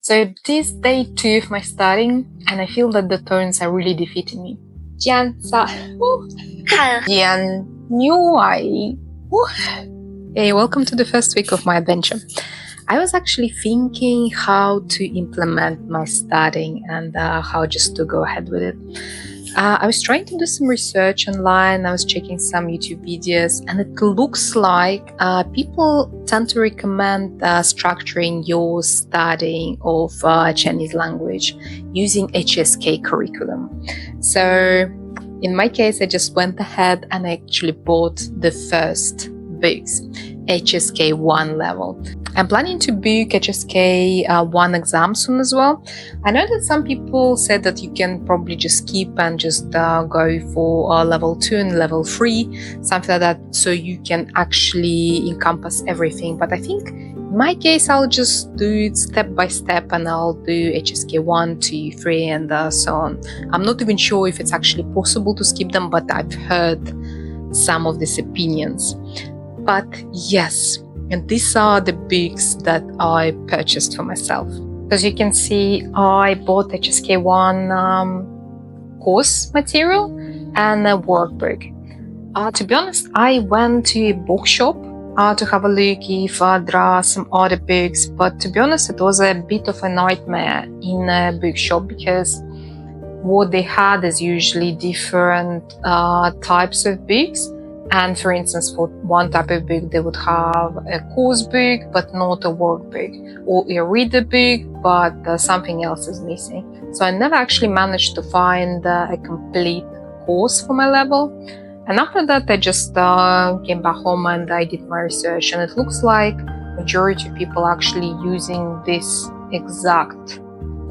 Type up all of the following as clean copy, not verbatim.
So this day 2 of my studying, and I feel that the tones are really defeating me. Jian sa Jian Nuai. Hey, welcome to the first week of my adventure. I was actually thinking how to implement my studying and how just to go ahead with it. I was trying to do some research online. I was checking some YouTube videos, and it looks like people tend to recommend structuring your studying of Chinese language using HSK curriculum. So in my case, I just went ahead and I actually bought the first books, HSK 1 level. I'm planning to book HSK 1 exam soon as well. I know that some people said that you can probably just skip and just go for level 2 and level 3, something like that, so you can actually encompass everything. But I think in my case, I'll just do it step by step, and I'll do HSK 1, 2, 3, and so on. I'm not even sure if it's actually possible to skip them, but I've heard some of these opinions. But yes, and these are the books that I purchased for myself. As you can see, I bought HSK 1 course material and a workbook. To be honest, I went to a bookshop to have a look if there are some other books, but to be honest, it was a bit of a nightmare in a bookshop because what they had is usually different types of books. And for instance, for one type of book, they would have a course book, but not a workbook, or a reader book, but something else is missing. So I never actually managed to find a complete course for my level. And after that, I just came back home and I did my research. And it looks like majority of people are actually using this exact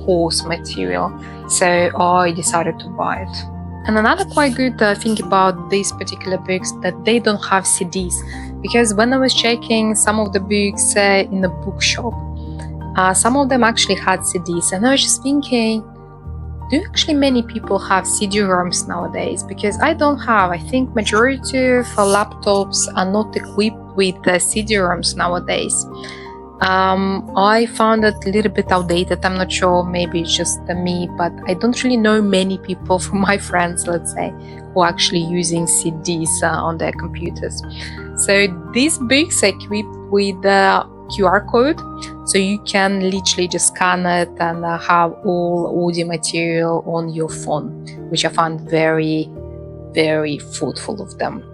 course material. So I decided to buy it. And another quite good thing about these particular books that they don't have CDs, because when I was checking some of the books in the bookshop, some of them actually had CDs, and I was just thinking, do actually many people have CD-ROMs nowadays? Because I don't have. I think majority of laptops are not equipped with CD-ROMs nowadays. I found it a little bit outdated. I'm not sure, maybe it's just me, but I don't really know many people from my friends, let's say, who are actually using CDs on their computers. So these books are equipped with the QR code, so you can literally just scan it and have all audio material on your phone, which I found very, very fruitful of them.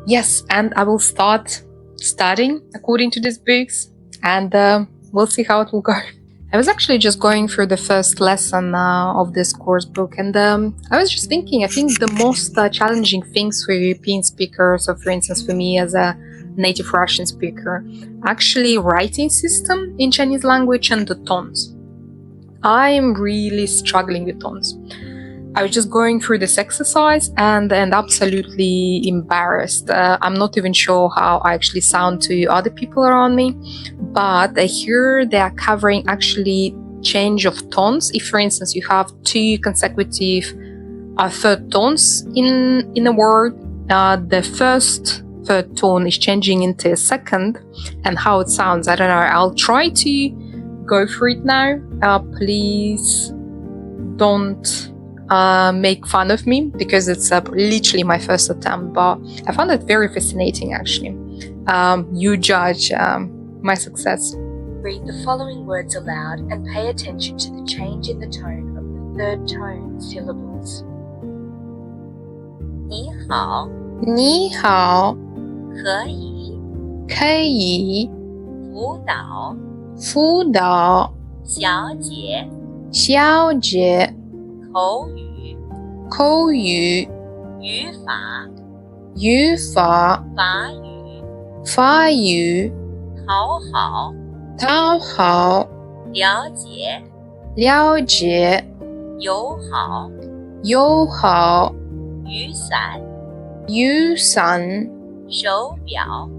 Yes, and I will start studying according to these books. And we'll see how it will go. I was actually just going through the first lesson of this course book, and I was just thinking, I think the most challenging things for European speakers, or for instance for me as a native Russian speaker, actually writing system in Chinese language and the tones. I'm really struggling with tones. I was just going through this exercise and absolutely embarrassed. I'm not even sure how I actually sound to other people around me, but I hear they are covering actually change of tones. If, for instance, you have 2 consecutive third tones in a word, the first third tone is changing into a second, and how it sounds, I don't know. I'll try to go through it now. Please don't make fun of me, because it's literally my first attempt, but I found it very fascinating actually. You judge my success. Read the following words aloud and pay attention to the change in the tone of the third tone syllables. 你好,你好,可以,可以,辅导,辅导,小姐,小姐,口语,口语,语法,语法,法语,法语,讨好,讨好,了解,了解,友好,友好,雨伞,雨伞,手表,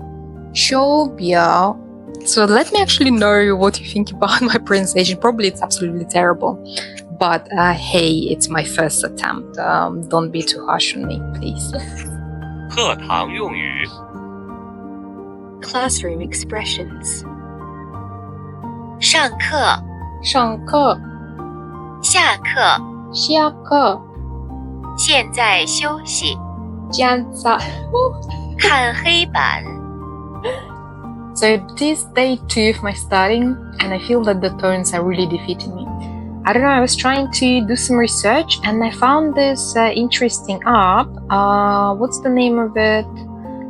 手表. So let me actually know what you think about my pronunciation. Probably it's absolutely terrible. But hey, it's my first attempt. Don't be too harsh on me, please. 课堂用语 Classroom expressions. 上课上课下课，下课现在休息，现在看黑板。So this day 2 of my studying, and I feel that the tones are really defeating me. I don't know, I was trying to do some research and I found this interesting app. What's the name of it?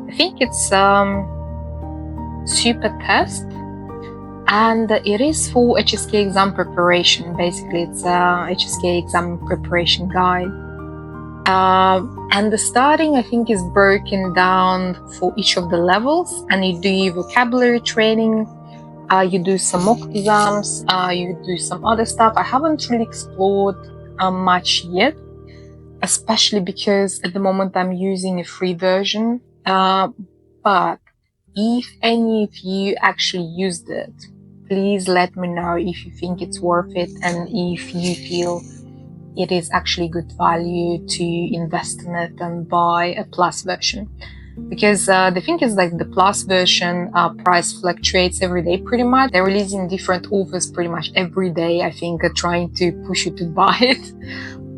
I think it's Super Test. And it is for HSK exam preparation. Basically, it's a HSK exam preparation guide. And the starting, I think, is broken down for each of the levels, and you do vocabulary training, you do some mock exams, you do some other stuff. I haven't really explored much yet, especially because at the moment I'm using a free version. But if any of you actually used it, please let me know if you think it's worth it and if you feel it is actually good value to invest in it and buy a plus version. Because the thing is, like, the plus version price fluctuates every day pretty much. They're releasing different offers pretty much every day, I think, trying to push you to buy it.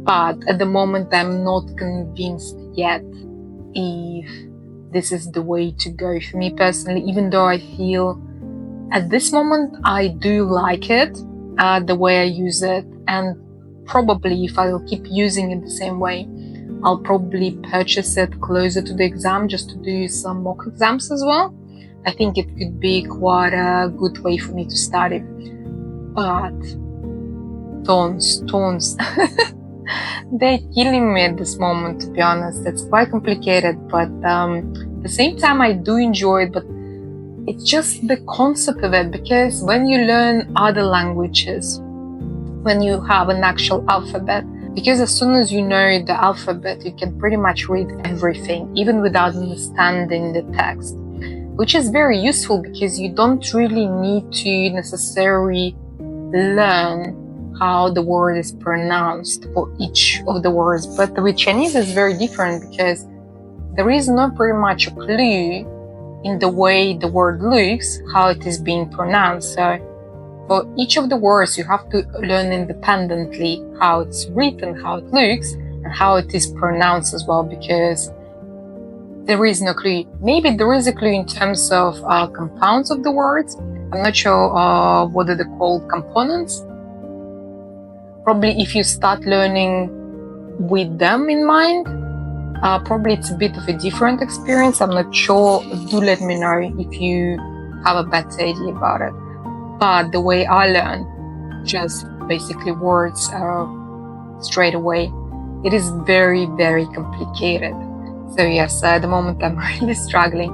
But at the moment, I'm not convinced yet if this is the way to go for me personally, even though I feel at this moment I do like it, the way I use it, and probably if I'll keep using it the same way, I'll probably purchase it closer to the exam just to do some mock exams as well. I think it could be quite a good way for me to study. But tones, they're killing me at this moment, to be honest. It's quite complicated, but at the same time I do enjoy it, but it's just the concept of it, because when you learn other languages, when you have an actual alphabet, because as soon as you know the alphabet, you can pretty much read everything, even without understanding the text, which is very useful because you don't really need to necessarily learn how the word is pronounced for each of the words. But with Chinese, it's very different because there is not pretty much a clue in the way the word looks, how it is being pronounced. So for each of the words, you have to learn independently how it's written, how it looks, and how it is pronounced as well, because there is no clue. Maybe there is a clue in terms of compounds of the words. I'm not sure what are they called, components. Probably if you start learning with them in mind, probably it's a bit of a different experience. I'm not sure. Do let me know if you have a better idea about it. But the way I learn, just basically words straight away, it is very, very complicated. So yes, at the moment I'm really struggling.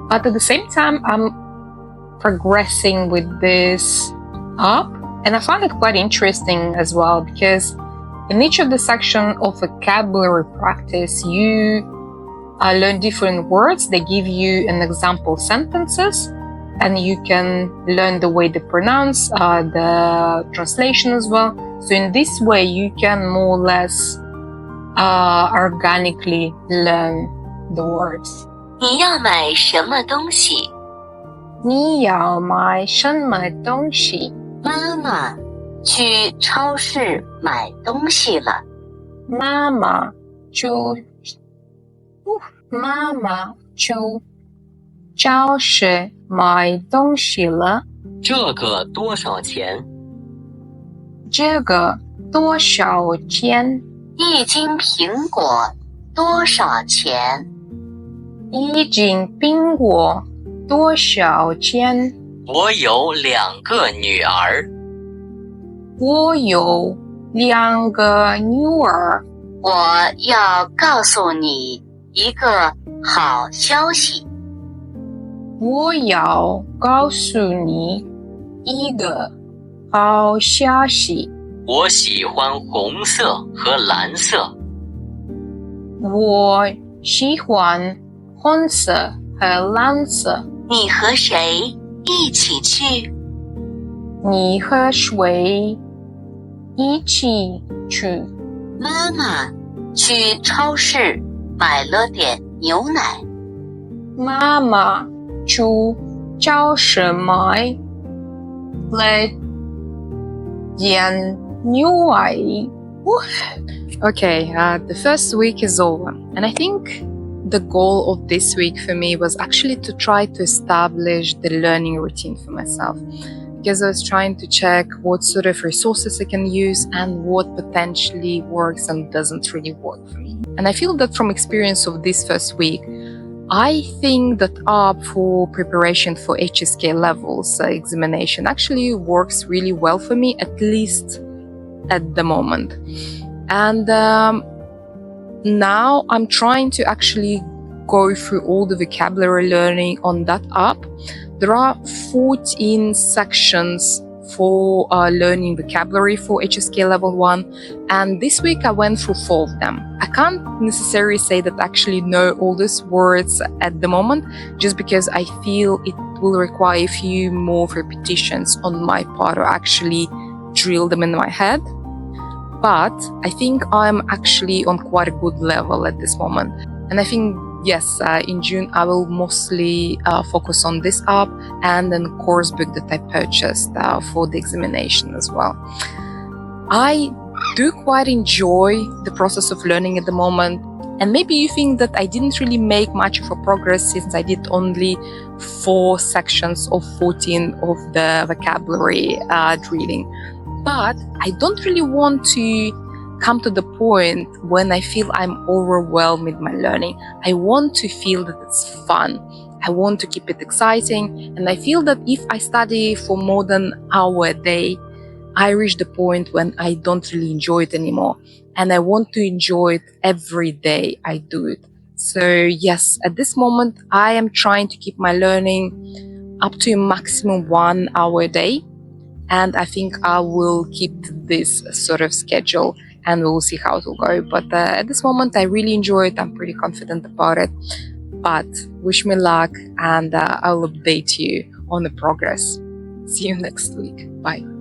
But at the same time, I'm progressing with this app. And I found it quite interesting as well, because in each of the section of vocabulary practice, you learn different words. They give you an example sentences, and you can learn the way they pronounce, the translation as well. So in this way, you can more or less organically learn the words. 你要买什么东西？你要买什么东西？妈妈去超市买东西了。妈妈就超市买东西了。这个多少钱？这个多少钱？一斤苹果多少钱？一斤苹果多少钱？我有2个女儿。我有2个女儿。我要告诉你一个好消息。我要告诉你一个好消息。我喜欢红色和蓝色。我喜欢红色和蓝色。你和谁一起去？你和谁一起去？妈妈去超市买了点牛奶。妈妈去超市买了 Jian New I. Okay, the first week is over, and I think the goal of this week for me was actually to try to establish the learning routine for myself, because I was trying to check what sort of resources I can use and what potentially works and doesn't really work for me. And I feel that from experience of this first week, I think that app for preparation for HSK levels examination actually works really well for me, at least at the moment. And now I'm trying to actually go through all the vocabulary learning on that app. There are 14 sections for learning vocabulary for HSK level 1, and this week I went through 4 of them. I can't necessarily say that I actually know all these words at the moment, just because I feel it will require a few more repetitions on my part to actually drill them in my head. But I think I'm actually on quite a good level at this moment. And I think, yes, in June I will mostly focus on this app and then course book that I purchased for the examination as well. I do quite enjoy the process of learning at the moment. And maybe you think that I didn't really make much of a progress since I did only 4 sections of 14 of the vocabulary drilling. But I don't really want to come to the point when I feel I'm overwhelmed with my learning. I want to feel that it's fun. I want to keep it exciting. And I feel that if I study for more than an hour a day, I reach the point when I don't really enjoy it anymore. And I want to enjoy it every day I do it. So yes, at this moment, I am trying to keep my learning up to a maximum 1 hour a day. And I think I will keep this sort of schedule and we'll see how it will go. But at this moment, I really enjoy it. I'm pretty confident about it. But wish me luck, and I'll update you on the progress. See you next week. Bye.